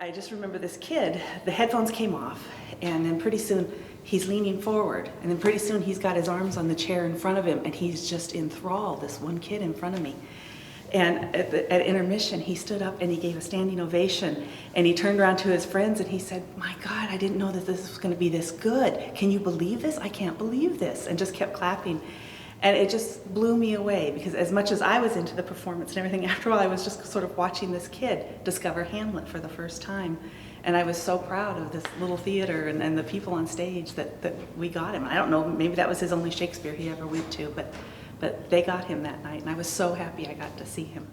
I just remember this kid, the headphones came off, and then pretty soon he's leaning forward, and then pretty soon he's got his arms on the chair in front of him, and he's just enthralled, this one kid in front of me. And at intermission, he stood up and he gave a standing ovation, and he turned around to his friends and he said, "My God, I didn't know that this was going to be this good. Can you believe this? I can't believe this," and just kept clapping. And it just blew me away, because as much as I was into the performance and everything, after all, I was just sort of watching this kid discover Hamlet for the first time. And I was so proud of this little theater and the people on stage that we got him. I don't know, maybe that was his only Shakespeare he ever went to, but they got him that night, and I was so happy I got to see him.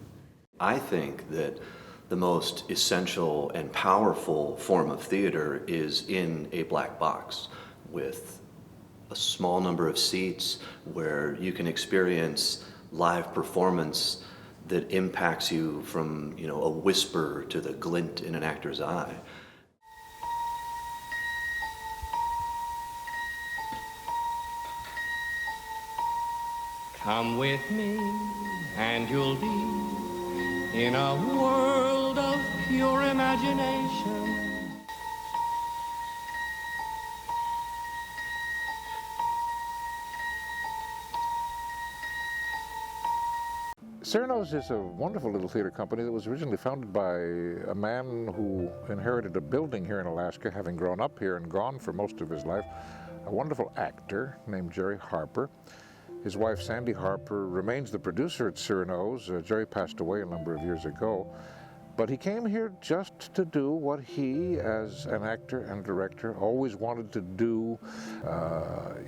I think that the most essential and powerful form of theater is in a black box with a small number of seats where you can experience live performance that impacts you from, a whisper to the glint in an actor's eye. Come with me and you'll be in a world of pure imagination. Cyrano's is a wonderful little theater company that was originally founded by a man who inherited a building here in Alaska, having grown up here and gone for most of his life, a wonderful actor named Jerry Harper. His wife, Sandy Harper, remains the producer at Cyrano's. Jerry passed away a number of years ago. But he came here just to do what he, as an actor and director, always wanted to do.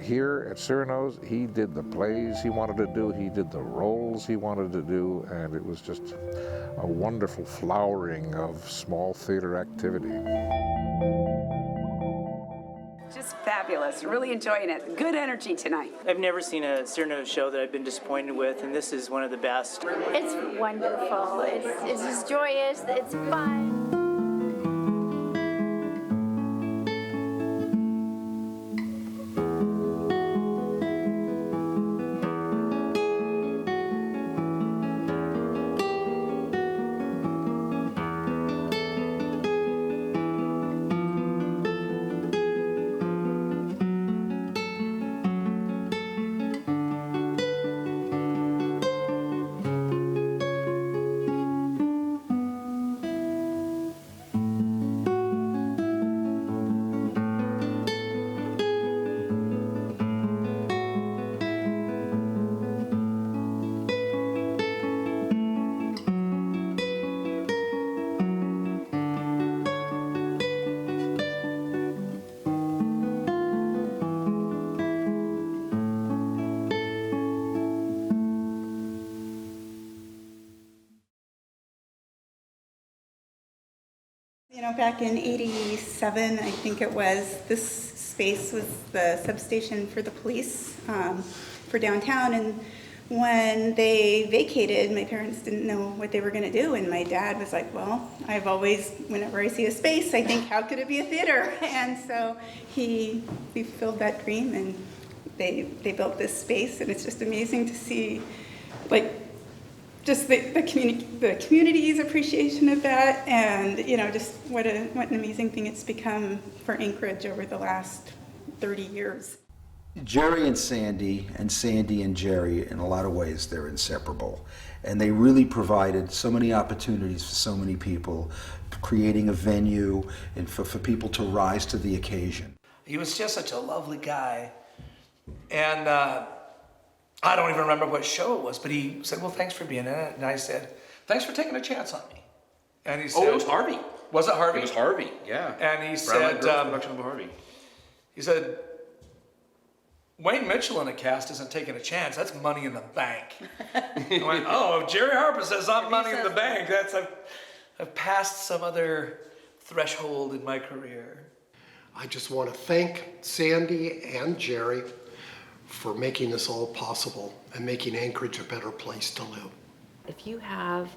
Here at Cyrano's, he did the plays he wanted to do, he did the roles he wanted to do, and it was just a wonderful flowering of small theater activity. Just fabulous, really enjoying it. Good energy tonight. I've never seen a Cyrano show that I've been disappointed with, and this is one of the best. It's wonderful. It's just joyous. It's fun. Back in '87, I think it was, this space was the substation for the police for downtown. And when they vacated, my parents didn't know what they were going to do. And my dad was like, well, I've always, whenever I see a space, I think, how could it be a theater? And so he fulfilled that dream, and they built this space. And it's just amazing to see, just the community's appreciation of that, and just what an amazing thing it's become for Anchorage over the last 30 years. Jerry and Sandy and Jerry, in a lot of ways, they're inseparable. And they really provided so many opportunities for so many people, creating a venue and for people to rise to the occasion. He was just such a lovely guy. And I don't even remember what show it was, but he said, well, thanks for being in it. And I said, thanks for taking a chance on me. And he said, it was Harvey. Was it Harvey? It was Harvey, yeah. And he said, production of Harvey. He said, Wayne Mitchell in a cast isn't taking a chance. That's money in the bank. I went, oh, if Jerry Harper says I'm money in the bank, I've passed some other threshold in my career. I just want to thank Sandy and Jerry for making this all possible and making Anchorage a better place to live. If you have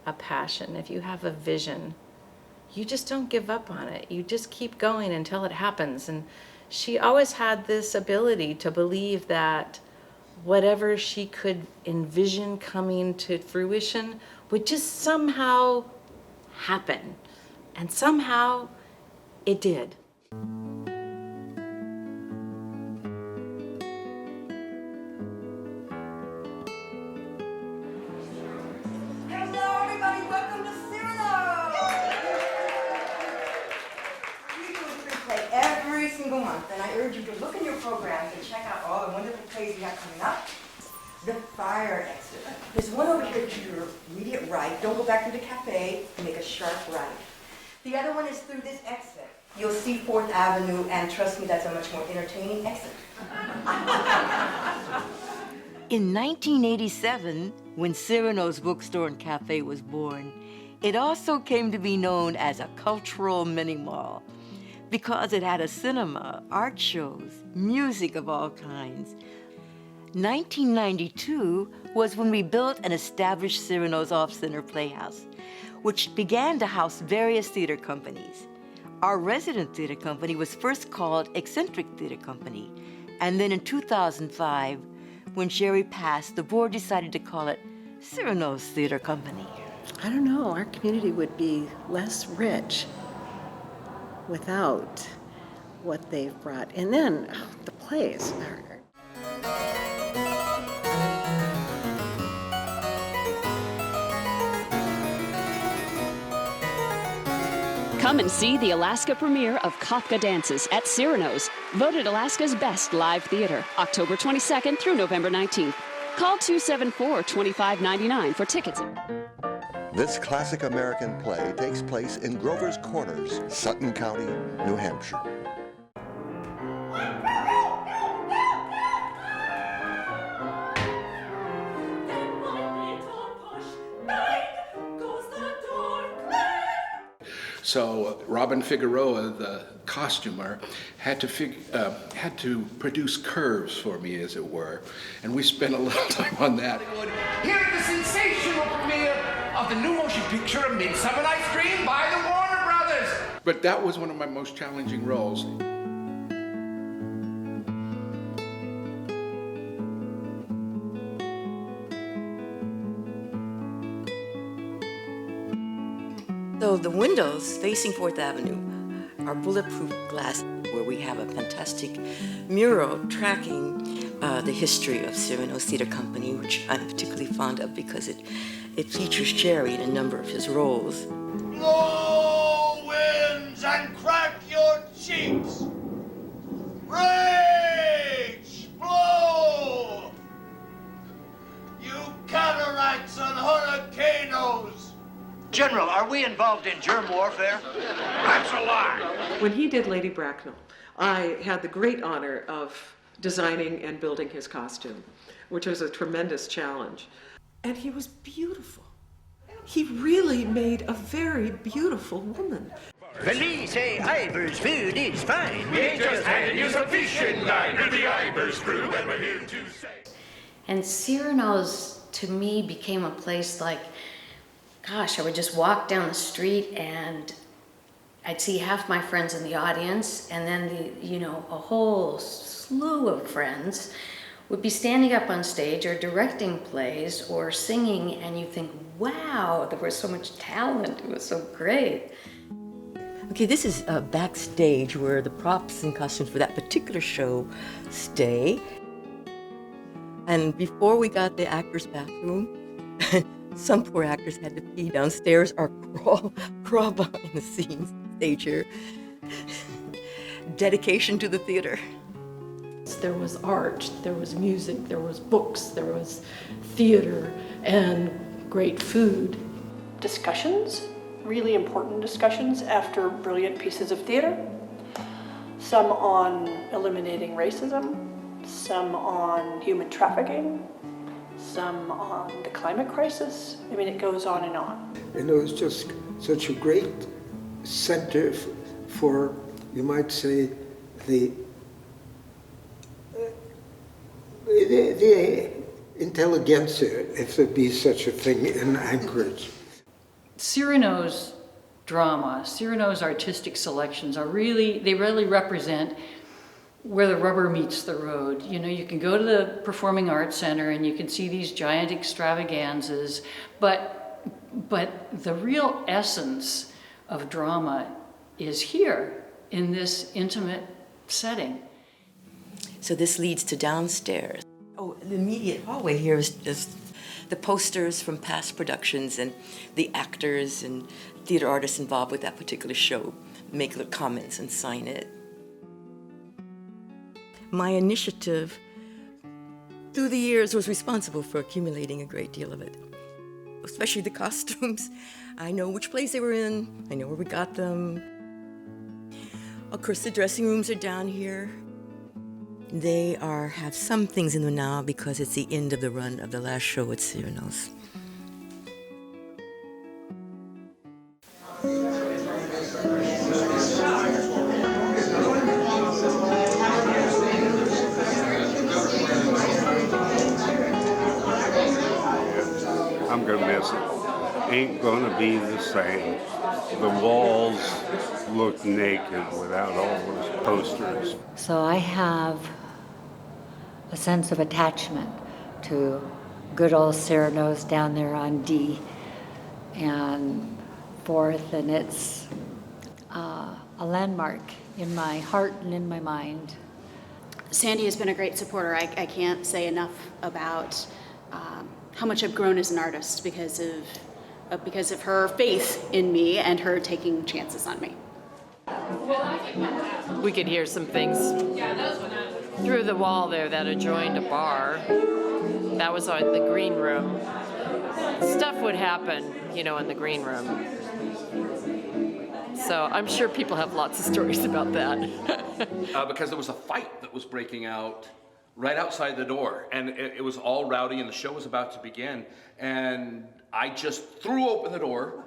a passion, if you have a vision, you just don't give up on it. You just keep going until it happens. And she always had this ability to believe that whatever she could envision coming to fruition would just somehow happen. And somehow it did. Hello, everybody. Welcome to Cyrano. We do a free play every single month, and I urge you to look in your programs and check out all the wonderful plays we have coming up. The fire exit. There's one over here to your immediate right. Don't go back through the cafe. Make a sharp right. The other one is through this exit. You'll see 4th Avenue, and trust me, that's a much more entertaining exit. In 1987, when Cyrano's Bookstore and Cafe was born, it also came to be known as a cultural mini-mall because it had a cinema, art shows, music of all kinds. 1992 was when we built and established Cyrano's Off-Center Playhouse, which began to house various theater companies. Our resident theater company was first called Eccentric Theater Company, and then in 2005, when Jerry passed, the board decided to call it Cyrano's Theater Company. I don't know, our community would be less rich without what they've brought. And then the plays are Come and see the Alaska premiere of Kafka Dances at Cyrano's, voted Alaska's best live theater, October 22nd through November 19th. Call 274-2599 for tickets. This classic American play takes place in Grover's Corners, Sutton County, New Hampshire. So Robin Figueroa, the costumer, had to produce curves for me, as it were, and we spent a little time on that. Here at the sensational premiere of the new motion picture A Midsummer Night's Dream by the Warner Brothers. But that was one of my most challenging roles. So the windows facing 4th Avenue are bulletproof glass, where we have a fantastic mural tracking the history of Cyrano's Theater Company, which I'm particularly fond of because it features Jerry in a number of his roles. Blow winds and crack your cheeks. Rage, blow. You cataracts and hurricanos. General, are we involved in germ warfare? That's a lie. When he did Lady Bracknell, I had the great honor of designing and building his costume, which was a tremendous challenge. And he was beautiful. He really made a very beautiful woman. Felice Ivor's food is fine. We just handed you some fishing line with the Ivers crew, and we're here to say. And Cyrano's, to me, became a place like, gosh, I would just walk down the street and I'd see half my friends in the audience, and then a whole slew of friends would be standing up on stage or directing plays or singing, and you think, wow, there was so much talent, it was so great. Okay, this is backstage where the props and costumes for that particular show stay. And before we got the actor's bathroom, some poor actors had to pee downstairs or crawl behind the scenes, stage here. Dedication to the theater. There was art, there was music, there was books, there was theater, and great food. Discussions, really important discussions after brilliant pieces of theater. Some on eliminating racism, some on human trafficking, some on the climate crisis. I mean, it goes on and on. And it was just such a great center for, you might say, the intelligentsia, if there be such a thing in Anchorage. Cyrano's drama, Cyrano's artistic selections they really represent where the rubber meets the road. You know, you can go to the Performing Arts Center and you can see these giant extravaganzas, but the real essence of drama is here in this intimate setting. So this leads to downstairs. Oh, the immediate hallway here is just the posters from past productions, and the actors and theater artists involved with that particular show make little comments and sign it. My initiative through the years was responsible for accumulating a great deal of it, especially the costumes. I know which plays they were in, I know where we got them. Of course, the dressing rooms are down here. They have some things in them now because it's the end of the run of the last show at Cyrano's. I'm gonna miss it. Ain't gonna be the same. The walls look naked without all those posters. So I have a sense of attachment to good old Cyrano's down there on D and 4th, and it's a landmark in my heart and in my mind. Sandy has been a great supporter. I can't say enough about how much I've grown as an artist because of her faith in me and her taking chances on me. We could hear some things through the wall there that adjoined a bar. That was the green room. Stuff would happen, in the green room. So I'm sure people have lots of stories about that. Because there was a fight that was breaking out right outside the door, and it was all rowdy, and the show was about to begin, and I just threw open the door,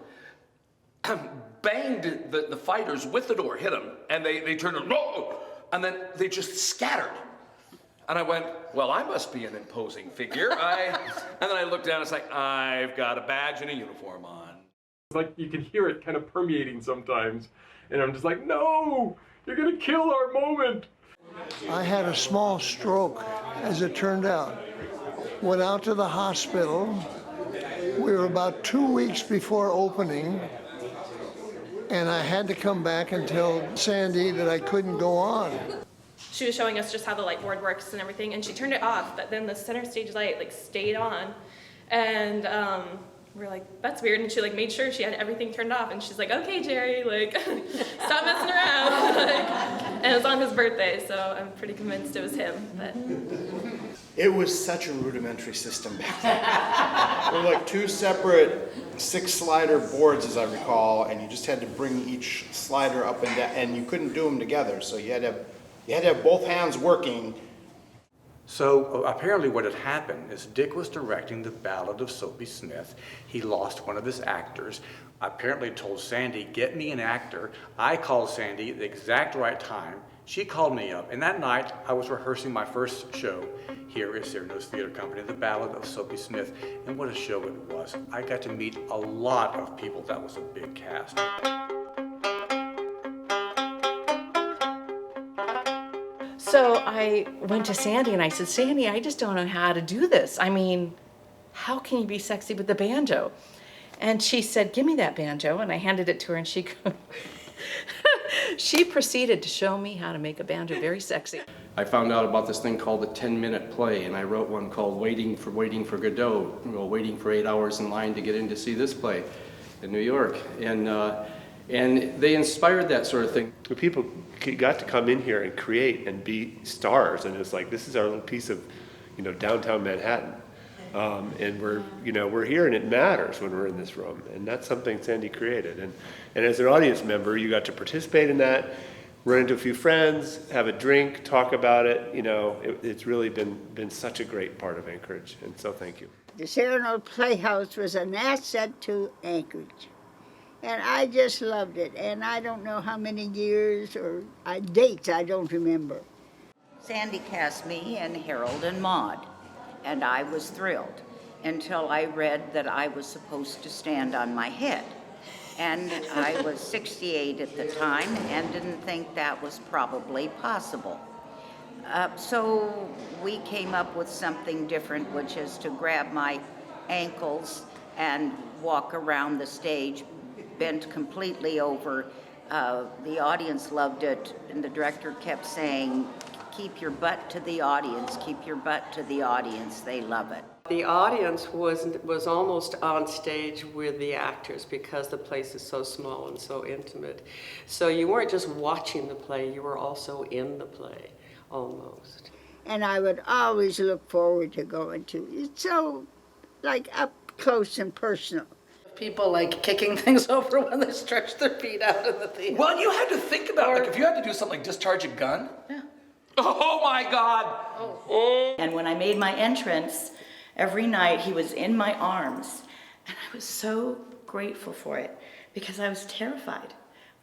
banged the fighters with the door, hit them, and they turned around, no! And then they just scattered. And I went, well, I must be an imposing figure. And then I looked down, it's like, I've got a badge and a uniform on. It's like you can hear it kind of permeating sometimes, and I'm just like, no, you're gonna kill our moment. I had a small stroke, as it turned out. Went out to the hospital. We were about 2 weeks before opening, and I had to come back and tell Sandy that I couldn't go on. She was showing us just how the light board works and everything, and she turned it off, but then the center stage light stayed on, and we're like, that's weird, and she made sure she had everything turned off, and she's like, okay, Jerry, stop messing around. And it was on his birthday, so I'm pretty convinced it was him. But it was such a rudimentary system back then. There were 2 separate 6-slider boards, as I recall, and you just had to bring each slider up and down, and you couldn't do them together, so you had to have both hands working. So apparently what had happened is Dick was directing the Ballad of Soapy Smith. He lost one of his actors. Apparently told Sandy, get me an actor. I called Sandy at the exact right time. She called me up, and that night I was rehearsing my first show here at Cyrano's Theater Company, the Ballad of Soapy Smith, and what a show it was. I got to meet a lot of people. That was a big cast. So I went to Sandy and I said, Sandy, I just don't know how to do this. I mean, how can you be sexy with the banjo? And she said, give me that banjo. And I handed it to her, and she proceeded to show me how to make a banjo very sexy. I found out about this thing called the 10-minute play, and I wrote one called Waiting for Godot, waiting for 8 hours in line to get in to see this play in New York. And they inspired that sort of thing. People got to come in here and create and be stars, and it's like, this is our little piece of, downtown Manhattan. And we're here, and it matters when we're in this room, and that's something Sandy created. And as an audience member, you got to participate in that, run into a few friends, have a drink, talk about it. It's really been such a great part of Anchorage, and so thank you. The Cyrano Playhouse was an asset to Anchorage. And I just loved it. And I don't know how many years or dates, I don't remember. Sandy cast me in Harold and Maude, and I was thrilled until I read that I was supposed to stand on my head. And I was 68 at the time and didn't think that was probably possible. So we came up with something different, which is to grab my ankles and walk around the stage bent completely over. The audience loved it, and the director kept saying, keep your butt to the audience, keep your butt to the audience, they love it. The audience was almost on stage with the actors because the place is so small and so intimate. So you weren't just watching the play, you were also in the play, almost. And I would always look forward to going to. It's so, like, up close and personal. People like kicking things over when they stretch their feet out in the theater. Well, you had to think about, like, if you had to do something like discharge a gun. Yeah. Oh my God. Oh. And when I made my entrance, every night he was in my arms, and I was so grateful for it because I was terrified.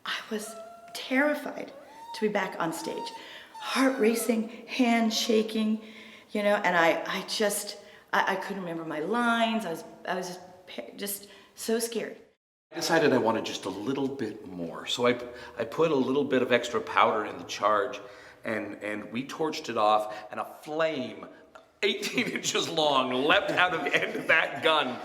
I was terrified to be back on stage. Heart racing, hand shaking, you know, and I couldn't remember my lines. I was just so scared. I decided I wanted just a little bit more. So I put a little bit of extra powder in the charge, and we torched it off, and a flame 18 inches long leapt out of the end of that gun.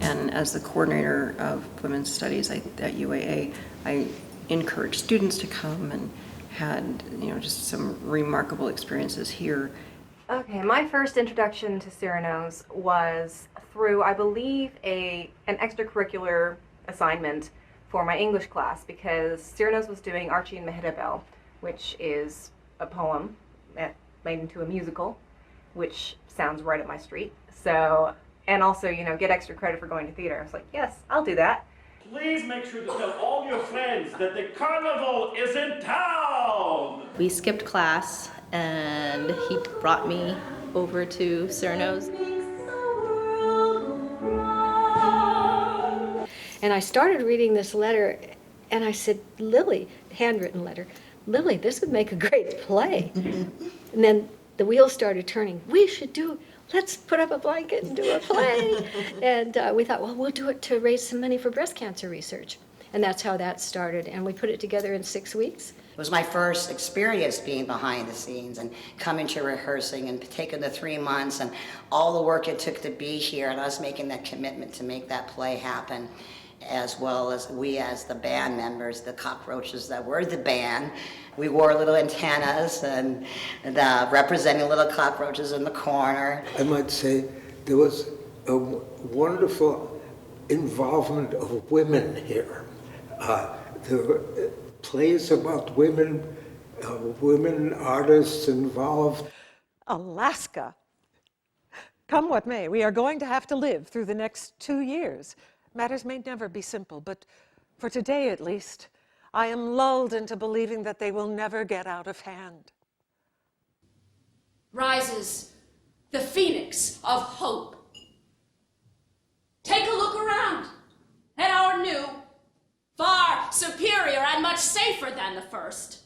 And as the coordinator of women's studies at UAA, I encouraged students to come and had, just some remarkable experiences here. Okay, my first introduction to Cyrano's was through, I believe, an extracurricular assignment for my English class, because Cyrano's was doing Archie and Mehetabel, which is a poem made into a musical, which sounds right up my street. So, and also, get extra credit for going to theater. I was like, yes, I'll do that. Please make sure to tell all your friends that the carnival is in town! We skipped class, and he brought me over to Cyrano's. And I started reading this letter, and I said, Lily, handwritten letter, Lily, this would make a great play. And then the wheels started turning. Let's put up a blanket and do a play. And we thought, well, we'll do it to raise some money for breast cancer research. And that's how that started. And we put it together in 6 weeks. It was my first experience being behind the scenes and coming to rehearsing and taking the 3 months and all the work it took to be here, and us making that commitment to make that play happen, as well as we as the band members, the cockroaches that were the band. We wore little antennas and representing little cockroaches in the corner. I might say there was a wonderful involvement of women here. There were plays about women, women artists involved. Alaska. Come what may, we are going to have to live through the next 2 years. Matters may never be simple, but for today at least, I am lulled into believing that they will never get out of hand. Rises the phoenix of hope. Take a look around at our new, far superior and much safer than the first,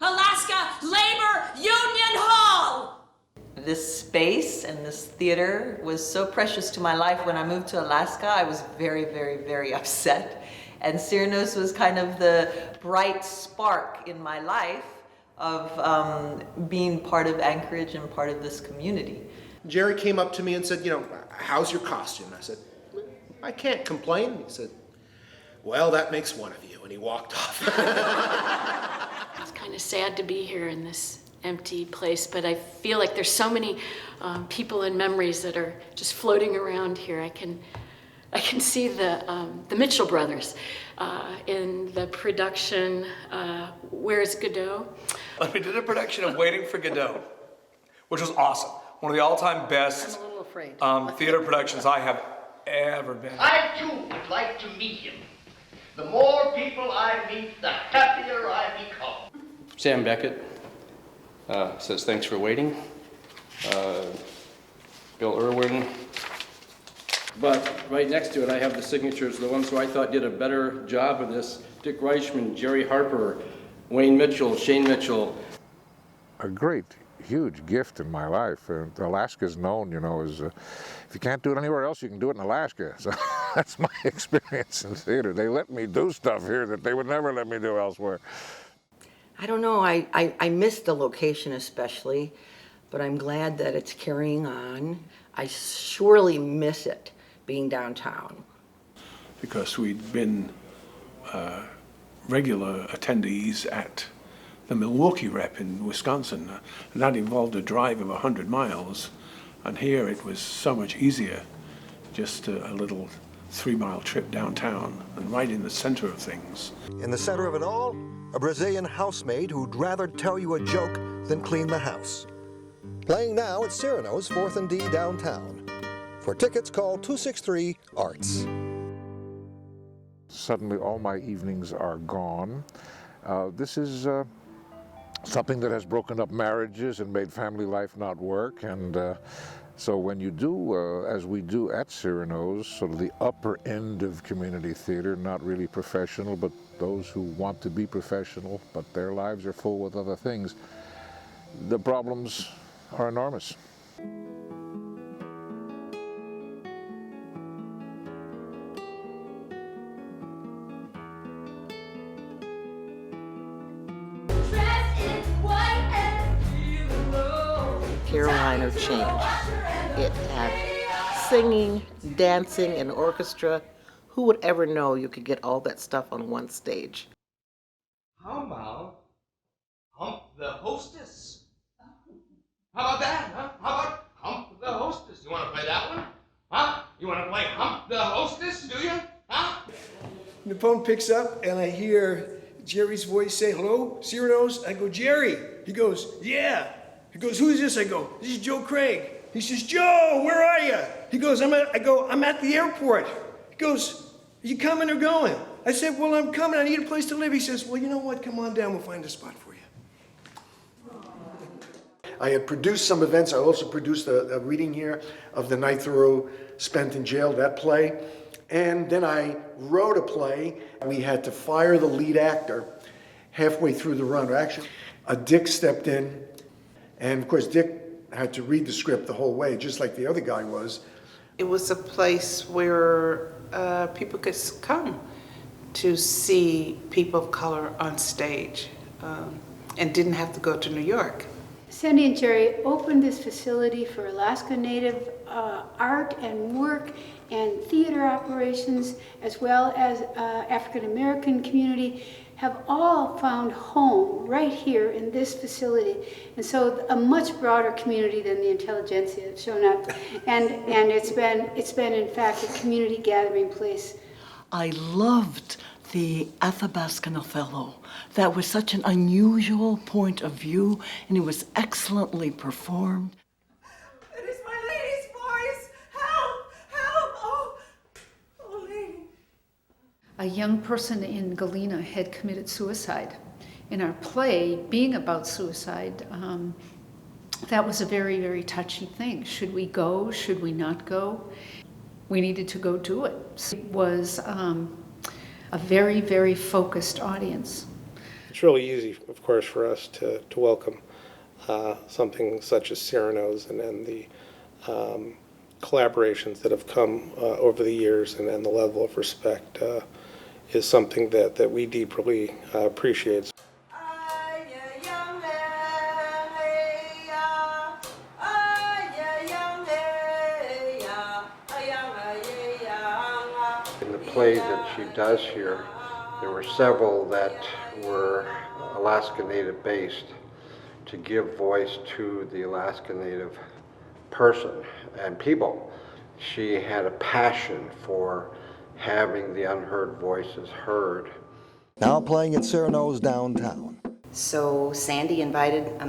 Alaska Labor Union Hall. This space and this theater was so precious to my life. When I moved to Alaska, I was very, very, very upset. And Cyrano's was kind of the bright spark in my life of being part of Anchorage and part of this community. Jerry came up to me and said, how's your costume? I said, I can't complain. He said, well, that makes one of you. And he walked off. It's kind of sad to be here in this empty place, but I feel like there's so many people and memories that are just floating around here. I can see the Mitchell brothers in the production, Where's Godot? We did a production of Waiting for Godot, which was awesome. One of the all-time best theater productions I have ever been in. I too would like to meet him. The more people I meet, the happier I become. Sam Beckett says thanks for waiting. Bill Irwin. But right next to it, I have the signatures, the ones who I thought did a better job of this. Dick Reichman, Jerry Harper, Wayne Mitchell, Shane Mitchell. A great, huge gift in my life. Alaska's known, as if you can't do it anywhere else, you can do it in Alaska. So That's my experience in theater. They let me do stuff here that they would never let me do elsewhere. I don't know, I miss the location especially, but I'm glad that it's carrying on. I surely miss it being downtown. Because we'd been regular attendees at the Milwaukee Rep in Wisconsin, and that involved a drive of 100 miles, and here it was so much easier, just a little 3-mile trip downtown and right in the center of things. In the center of it all, a Brazilian housemaid who'd rather tell you a joke than clean the house. Playing now at Cyrano's 4th and D downtown. For tickets, call 263-ARTS. Suddenly all my evenings are gone. This is something that has broken up marriages and made family life not work. And so when you do, as we do at Cyrano's, sort of the upper end of community theater, not really professional, but those who want to be professional, but their lives are full with other things, the problems are enormous. Carolina changed. It had singing, dancing, and orchestra. Who would ever know you could get all that stuff on one stage? How about Hump the Hostess? How about that, huh? How about Hump the Hostess? You want to play that one? Huh? You want to play Hump the Hostess, do you? Huh? The phone picks up and I hear Jerry's voice say, "Hello, Cyrano's?" I go, "Jerry." He goes, "Yeah." He goes, "Who is this?" I go, "This is Joe Craig." He says, "Joe, where are you?" He goes, "I'm at the airport." He goes, "Are you coming or going?" I said, "Well, I'm coming. I need a place to live." He says, "Well, you know what? Come on down. We'll find a spot for you." I had produced some events. I also produced a reading here of The Night Thoreau Spent in Jail, that play. And then I wrote a play. We had to fire the lead actor halfway through the run. Actually, Dick stepped in, and of course, Dick had to read the script the whole way, just like the other guy was. It was a place where people could come to see people of color on stage and didn't have to go to New York. Sandy and Jerry opened this facility for Alaska Native art and work and theater operations, as well as African American community, have all found home right here in this facility. And so a much broader community than the intelligentsia have shown up. And it's been in fact a community gathering place. I loved the Athabascan Othello. That was such an unusual point of view, and it was excellently performed. It is my lady's voice! Help! Help! Oh, lady. A young person in Galena had committed suicide. In our play, being about suicide, that was a very, very touchy thing. Should we go? Should we not go? We needed to go do it. It was a very, very focused audience. It's really easy, of course, for us to welcome something such as Cyrano's and then the collaborations that have come over the years, and the level of respect is something that we deeply appreciate. In the play that she does here, there were several that were Alaska Native based to give voice to the Alaska Native person and people. She had a passion for having the unheard voices heard. Now playing at Cyrano's downtown. So Sandy invited a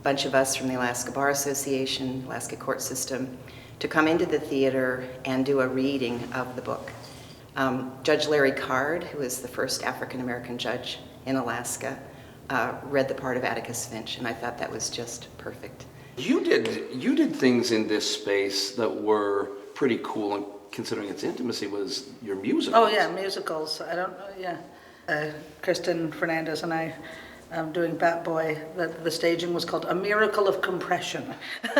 bunch of us from the Alaska Bar Association, Alaska Court System, to come into the theater and do a reading of the book. Judge Larry Card, who is the first African-American judge in Alaska, read the part of Atticus Finch, and I thought that was just perfect. You did things in this space that were pretty cool, and considering its intimacy was your musicals. Oh yeah, musicals. I don't know. Yeah, Kristen Fernandez and I doing Bat Boy, the staging was called A Miracle of Compression. Oh,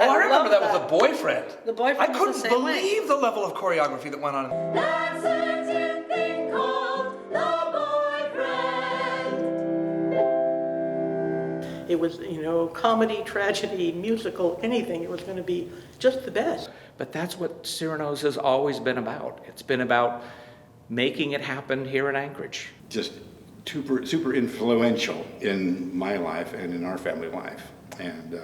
I remember that with the boyfriend. The boyfriend I was couldn't the same believe way. the level of choreography that went on. It was, comedy, tragedy, musical, anything. It was going to be just the best. But that's what Cyrano's has always been about. It's been about making it happen here in Anchorage. Just super influential in my life and in our family life. And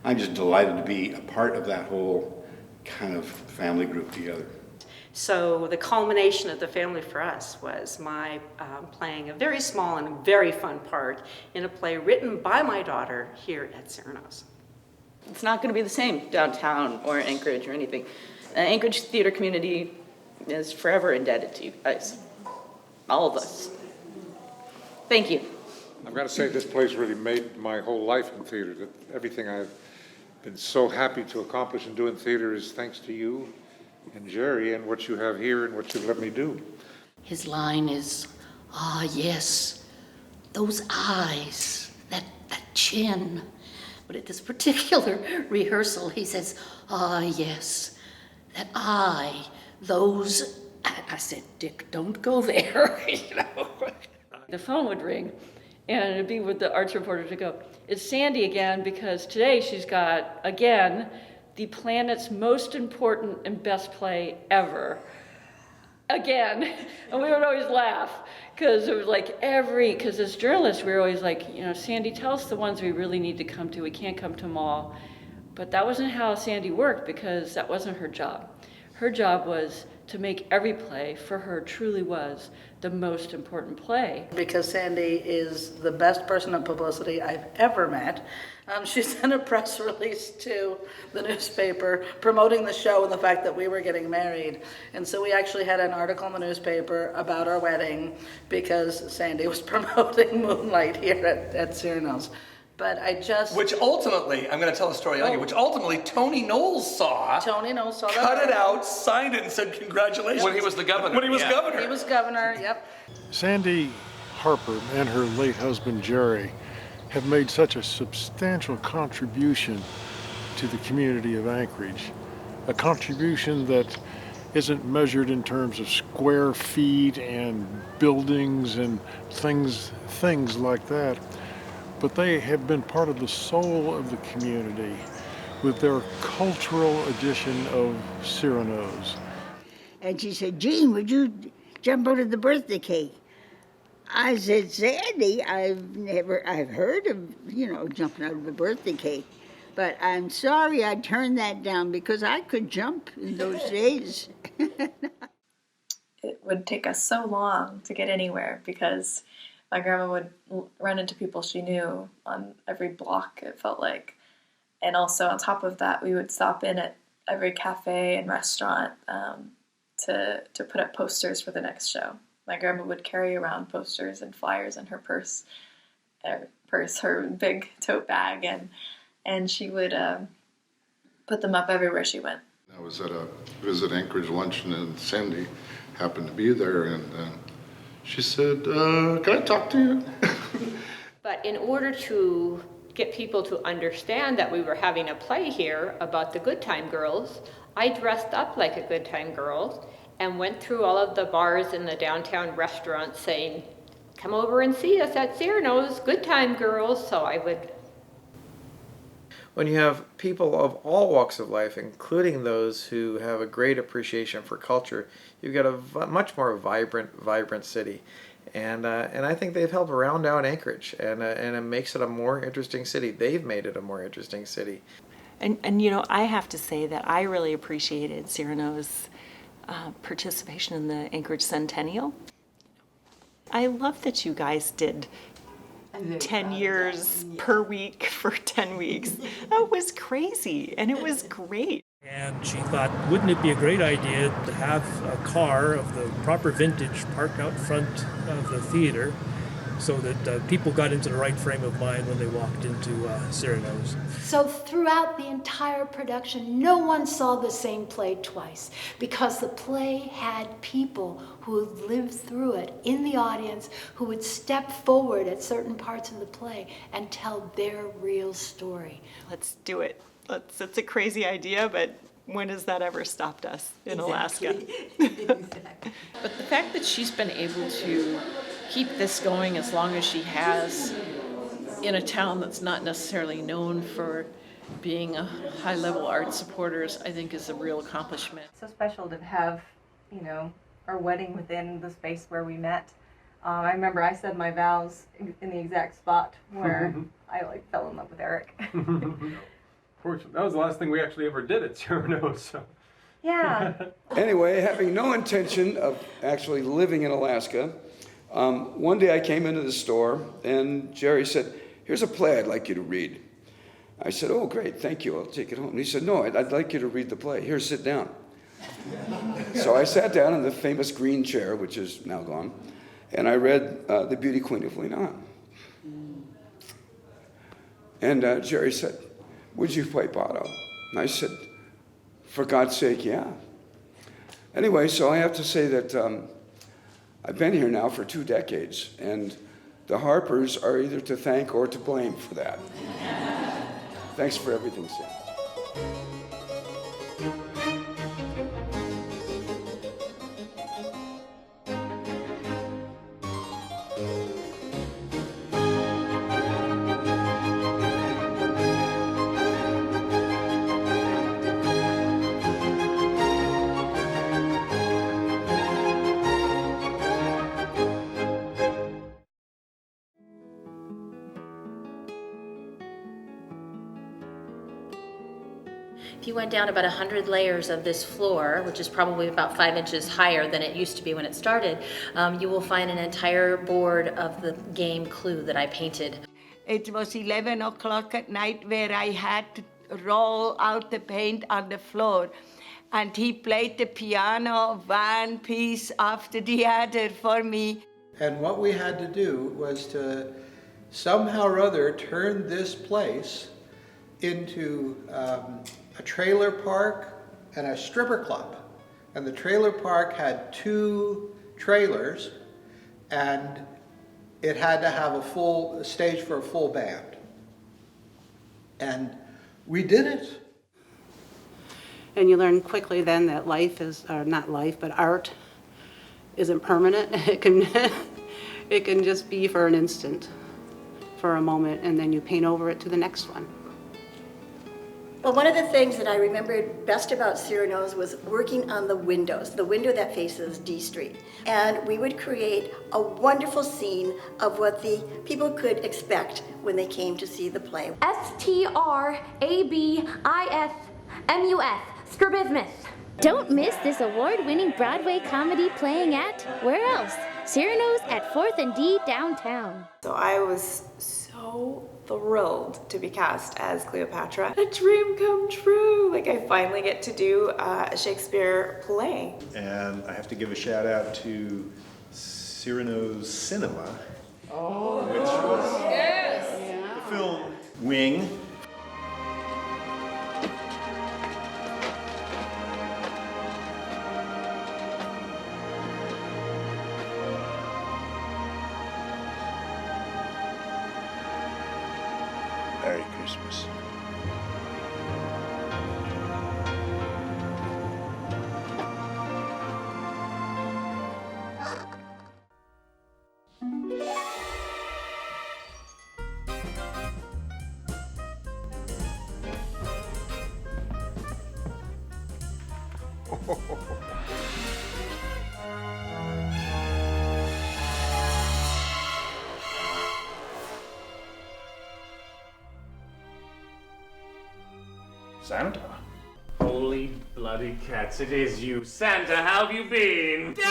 I'm just delighted to be a part of that whole kind of family group together. So the culmination of the family for us was my playing a very small and very fun part in a play written by my daughter here at Cyrano's. It's not going to be the same downtown or Anchorage or anything. The Anchorage theater community is forever indebted to you guys, all of us. Thank you. I've got to say, this place really made my whole life in theater. Everything I've been so happy to accomplish in doing theater is thanks to you and Jerry and what you have here and what you've let me do. His line is, "Ah, yes, those eyes, that chin." But at this particular rehearsal, he says, "Ah, yes, that eye, those." I said, "Dick, don't go there," The phone would ring, and it'd be with the arts reporter to go, "It's Sandy again," because today she's got, again, the planet's most important and best play ever. Again. And we would always laugh, because it was like because as journalists, we were always like, Sandy, tell us the ones we really need to come to. We can't come to them all. But that wasn't how Sandy worked, because that wasn't her job. Her job was to make every play, for her, truly was the most important play. Because Sandy is the best person of publicity I've ever met. She sent a press release to the newspaper promoting the show and the fact that we were getting married. And so we actually had an article in the newspaper about our wedding because Sandy was promoting Moonlight here at Cyrano's. But Which ultimately, I'm going to tell a story on you, which ultimately Tony Knowles saw. Tony Knowles saw that. Cut it out, signed it, and said congratulations. When he was the governor. When he was governor. He was governor, yep. Sandy Harper and her late husband Jerry have made such a substantial contribution to the community of Anchorage. A contribution that isn't measured in terms of square feet and buildings and things like that. But they have been part of the soul of the community with their cultural edition of Cyrano's. And she said, "Jean, would you jump out of the birthday cake?" I said, "Sandy, I've heard of, jumping out of the birthday cake, but I'm sorry I turned that down because I could jump in those days." It would take us so long to get anywhere because my grandma would run into people she knew on every block, it felt like. And also on top of that, we would stop in at every cafe and restaurant to put up posters for the next show. My grandma would carry around posters and flyers in her her big tote bag, and she would put them up everywhere she went. I was at a Visit Anchorage luncheon and Sandy happened to be there, and she said, "Can I talk to you?" But in order to get people to understand that we were having a play here about the Good Time Girls, I dressed up like a Good Time Girl and went through all of the bars in the downtown restaurants saying, "Come over and see us at Cyrano's, Good Time Girls." So I would. When you have people of all walks of life, including those who have a great appreciation for culture, you've got a much more vibrant city. And I think they've helped round out Anchorage, and it makes it a more interesting city. They've made it a more interesting city. And I have to say that I really appreciated Cyrano's participation in the Anchorage Centennial. I love that you guys did 10 years per week for 10 weeks. That was crazy, and it was great. And she thought, wouldn't it be a great idea to have a car of the proper vintage parked out front of the theater so that people got into the right frame of mind when they walked into Cyrano's. So throughout the entire production, no one saw the same play twice, because the play had people who lived through it in the audience, who would step forward at certain parts of the play and tell their real story. Let's do it. It's a crazy idea, but when has that ever stopped us in Alaska? But the fact that she's been able to keep this going as long as she has in a town that's not necessarily known for being a high-level art supporters, I think is a real accomplishment. So special to have, our wedding within the space where we met. I remember I said my vows in the exact spot where I fell in love with Eric. Of course, that was the last thing we actually ever did at Cyrano's. So. Yeah. Anyway, having no intention of actually living in Alaska, one day I came into the store and Jerry said, "Here's a play I'd like you to read." I said, "Oh, great, thank you, I'll take it home." And he said, "No, I'd like you to read the play. Here, sit down." So I sat down in the famous green chair, which is now gone, and I read The Beauty Queen of Leenah. And Jerry said, "Would you play Botto?" And I said, "For God's sake, yeah." Anyway, so I have to say that I've been here now for 2 decades, and the Harpers are either to thank or to blame for that. Thanks for everything, Sam. If you went down about 100 layers of this floor, which is probably about 5 inches higher than it used to be when it started, you will find an entire board of the game Clue that I painted. It was 11 o'clock at night where I had to roll out the paint on the floor. And he played the piano one piece after the other for me. And what we had to do was to somehow or other turn this place into a trailer park and a stripper club. And the trailer park had 2 trailers, and it had to have a full stage for a full band. And we did it. And you learn quickly then that life is, or not life, but art isn't permanent. It can just be for an instant, for a moment, and then you paint over it to the next one. Well, one of the things that I remembered best about Cyrano's was working on the windows, the window that faces D Street. And we would create a wonderful scene of what the people could expect when they came to see the play. STRABISMUS, Strabismus. Don't miss this award-winning Broadway comedy playing at, where else? Cyrano's at 4th and D downtown. So I was so thrilled to be cast as Cleopatra. A dream come true. Like, I finally get to do a Shakespeare play. And I have to give a shout out to Cyrano's Cinema, which was the film Wing. Merry Christmas. Santa? Holy bloody cats, it is you. Santa, how have you been? What the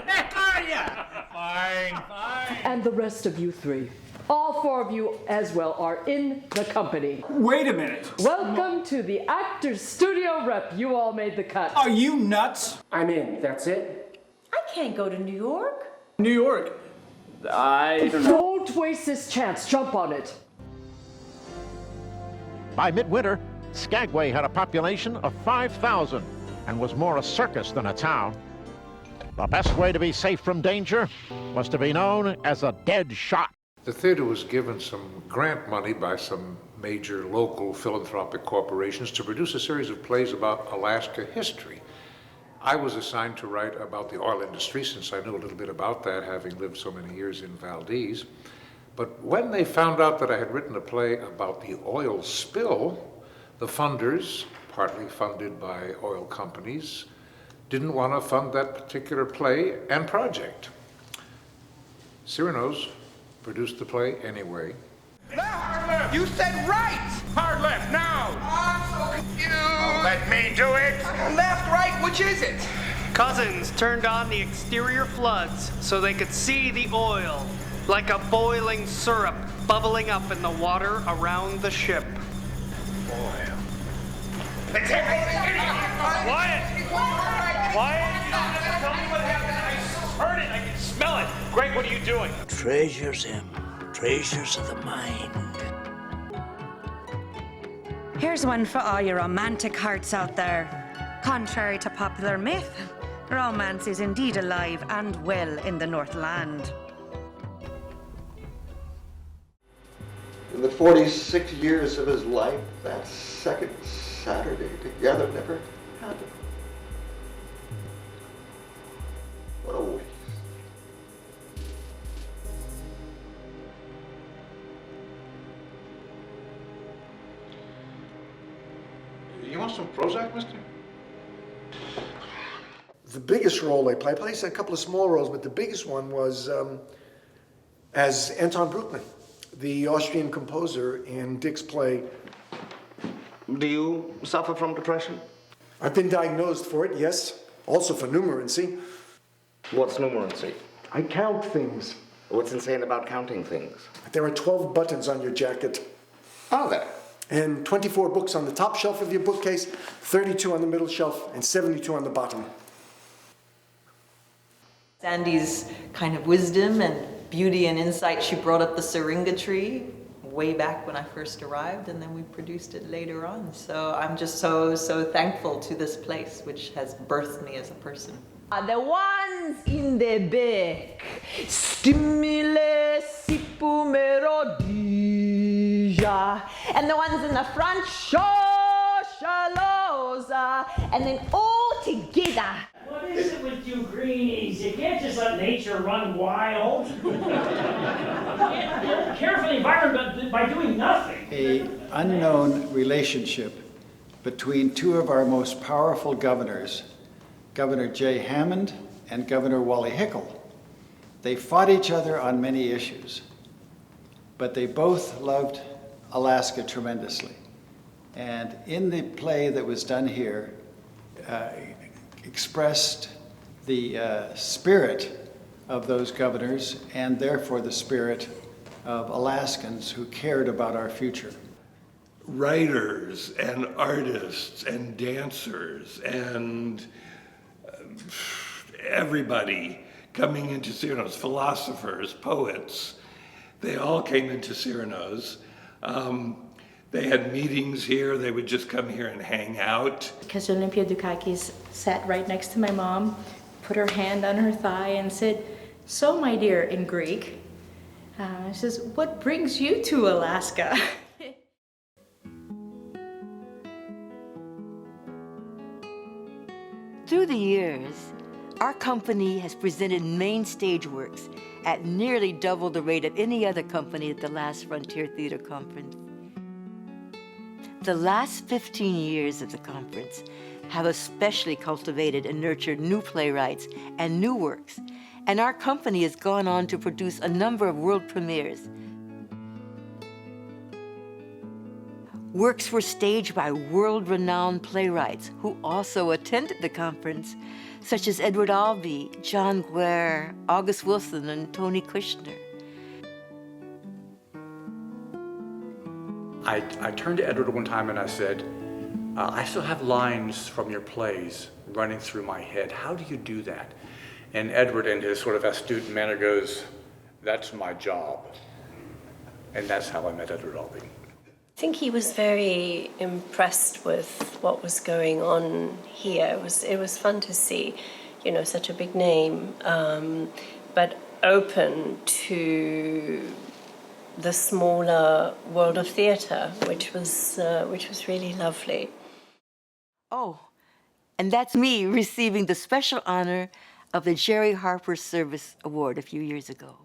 heck are ya? Fine. And the rest of you 3. All 4 of you as well are in the company. Wait a minute. Welcome to the Actors Studio Rep. You all made the cut. Are you nuts? I'm in, that's it? I can't go to New York. New York? I don't know. Don't waste this chance. Jump on it. By midwinter, Skagway had a population of 5,000 and was more a circus than a town. The best way to be safe from danger was to be known as a dead shot. The theater was given some grant money by some major local philanthropic corporations to produce a series of plays about Alaska history. I was assigned to write about the oil industry, since I knew a little bit about that, having lived so many years in Valdez. But when they found out that I had written a play about the oil spill, the funders, partly funded by oil companies, didn't want to fund that particular play and project. Cyrano's produced the play anyway. Left! You said right! Hard left, now! I'm so confused! Oh, let me do it! Left, right, which is it? Cousins turned on the exterior floods so they could see the oil, like a boiling syrup bubbling up in the water around the ship. Oil. Quiet! Quiet! You don't have to tell me what happened. I heard it. I can smell it. Greg, what are you doing? Treasures him. Treasures of the mind. Here's one for all your romantic hearts out there. Contrary to popular myth, romance is indeed alive and well in the Northland. In the 46 years of his life, that second Saturday together never happened. What a waste. You want some Prozac, mister? The biggest role I played a couple of small roles, but the biggest one was as Anton Bruckmann, the Austrian composer in Dick's play. Do you suffer from depression? I've been diagnosed for it, yes. Also for numerancy. What's numerancy? I count things. What's insane about counting things? There are 12 buttons on your jacket. Are there? And 24 books on the top shelf of your bookcase, 32 on the middle shelf, and 72 on the bottom. Sandy's kind of wisdom and beauty and insight, she brought up the syringa tree way back when I first arrived, and then we produced it later on. So I'm just so thankful to this place, which has birthed me as a person. The ones in the back, stimule sipu melodia, and the ones in the front, shoshaloza, and then all together. What is it with you greenies? You can't just let nature run wild. You can't care for the environment by doing nothing. An unknown relationship between two of our most powerful governors, Governor Jay Hammond and Governor Wally Hickel. They fought each other on many issues, but they both loved Alaska tremendously. And in the play that was done here, expressed the spirit of those governors and therefore the spirit of Alaskans who cared about our future. Writers and artists and dancers and everybody coming into Cyrano's, philosophers, poets, they all came into Cyrano's. They had meetings here. They would just come here and hang out. Because Olympia Dukakis sat right next to my mom, put her hand on her thigh and said, "So, my dear," in Greek. She says, "What brings you to Alaska?" Through the years, our company has presented main stage works at nearly double the rate of any other company at the last Frontier Theater Conference. The last 15 years of the conference have especially cultivated and nurtured new playwrights and new works, and our company has gone on to produce a number of world premieres. Works were staged by world-renowned playwrights who also attended the conference, such as Edward Albee, John Guare, August Wilson, and Tony Kushner. I turned to Edward one time and I said, I still have lines from your plays running through my head. How do you do that? And Edward, in his sort of astute manner, goes, That's my job. And that's how I met Edward Albee. I think he was very impressed with what was going on here. It was fun to see, you know, such a big name, but open to the smaller world of theatre, which was really lovely. Oh, and that's me receiving the special honor of the Jerry Harper Service Award a few years ago.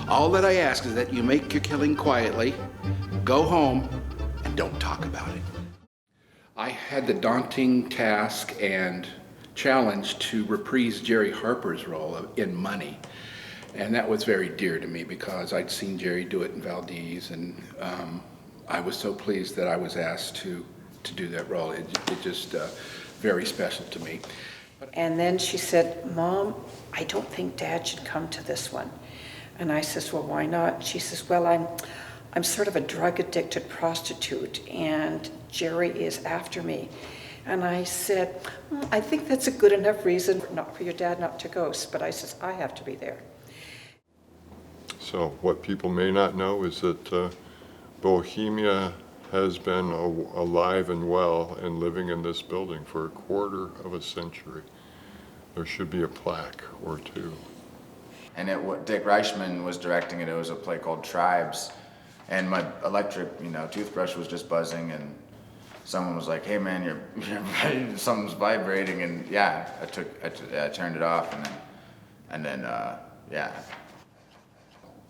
All that I ask is that you make your killing quietly, go home, and don't talk about it. I had the daunting task and challenge to reprise Jerry Harper's role in Money. And that was very dear to me because I'd seen Jerry do it in Valdez, and I was so pleased that I was asked to do that role. It just very special to me. And then she said, Mom, I don't think Dad should come to this one. And I says, well, why not? She says, well, I'm sort of a drug-addicted prostitute, and Jerry is after me. And I said, I think that's a good enough reason not for your dad not to go. But I says, I have to be there. So what people may not know is that Bohemia has been alive and well and living in this building for a quarter of a century. There should be a plaque or two. And Dick Reichman was directing it. It was a play called Tribes, and my electric, toothbrush was just buzzing, and someone was like, "Hey man, you're something's vibrating," and yeah, I turned it off, and then I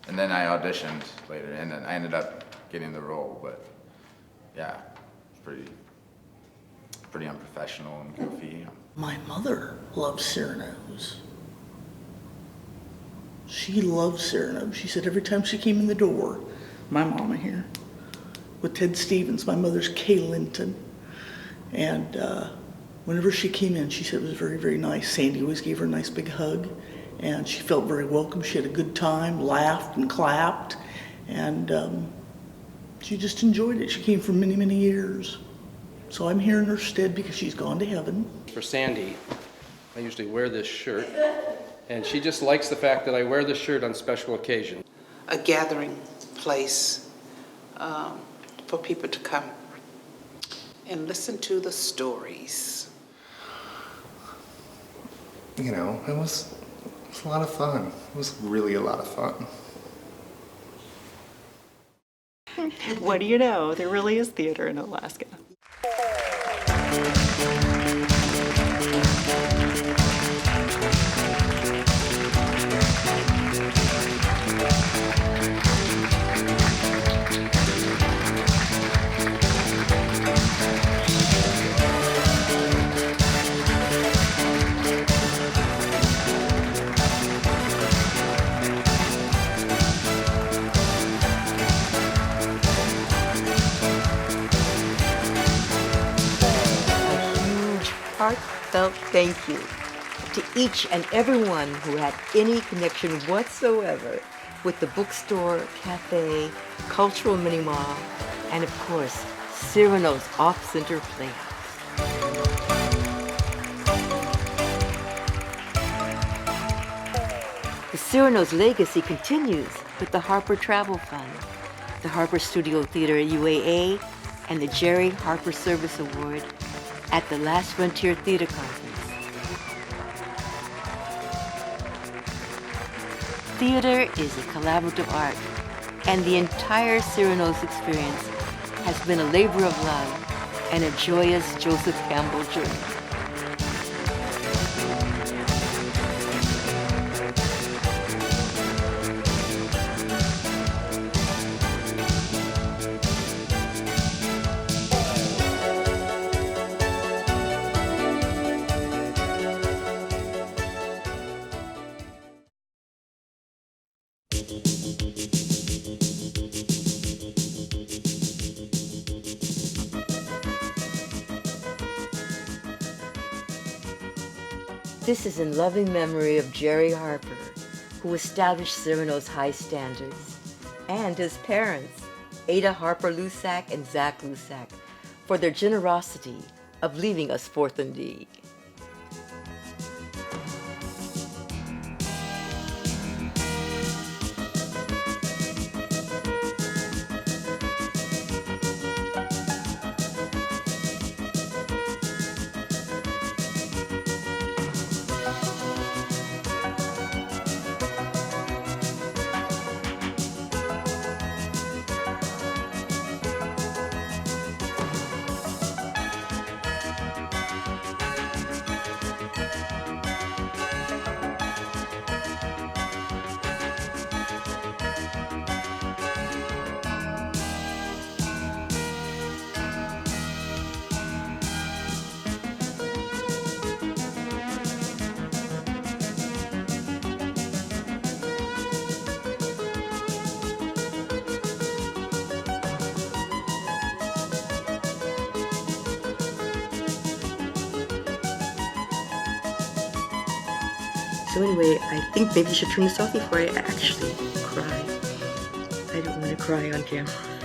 auditioned later, and then I ended up getting the role, but yeah, it's pretty unprofessional and goofy. My mother loves Cyrano's. She loves Cyrano. She said every time she came in the door, my mama here, with Ted Stevens, my mother's Kay Linton, and whenever she came in, she said it was very, very nice. Sandy always gave her a nice big hug, and she felt very welcome. She had a good time, laughed and clapped, and she just enjoyed it. She came for many, many years. So I'm here in her stead because she's gone to heaven. For Sandy, I usually wear this shirt, and she just likes the fact that I wear this shirt on special occasions. A gathering place for people to come and listen to the stories. You know, it was a lot of fun. It was really a lot of fun. What do you know? There really is theater in Alaska. Heartfelt thank you to each and everyone who had any connection whatsoever with the bookstore, cafe, cultural mini mall, and of course, Cyrano's Off-Center Playhouse. The Cyrano's legacy continues with the Harper Travel Fund, the Harper Studio Theater at UAA, and the Jerry Harper Service Award at the Last Frontier Theater Conference. Theater is a collaborative art, and the entire Cyrano's experience has been a labor of love and a joyous Joseph Campbell journey. This is in loving memory of Jerry Harper, who established Cyrano's high standards, and his parents, Ada Harper Lusack and Zach Lusack, for their generosity of leaving us 4th and D. So anyway, I think maybe I should turn this off before I actually cry. I don't want to cry on camera.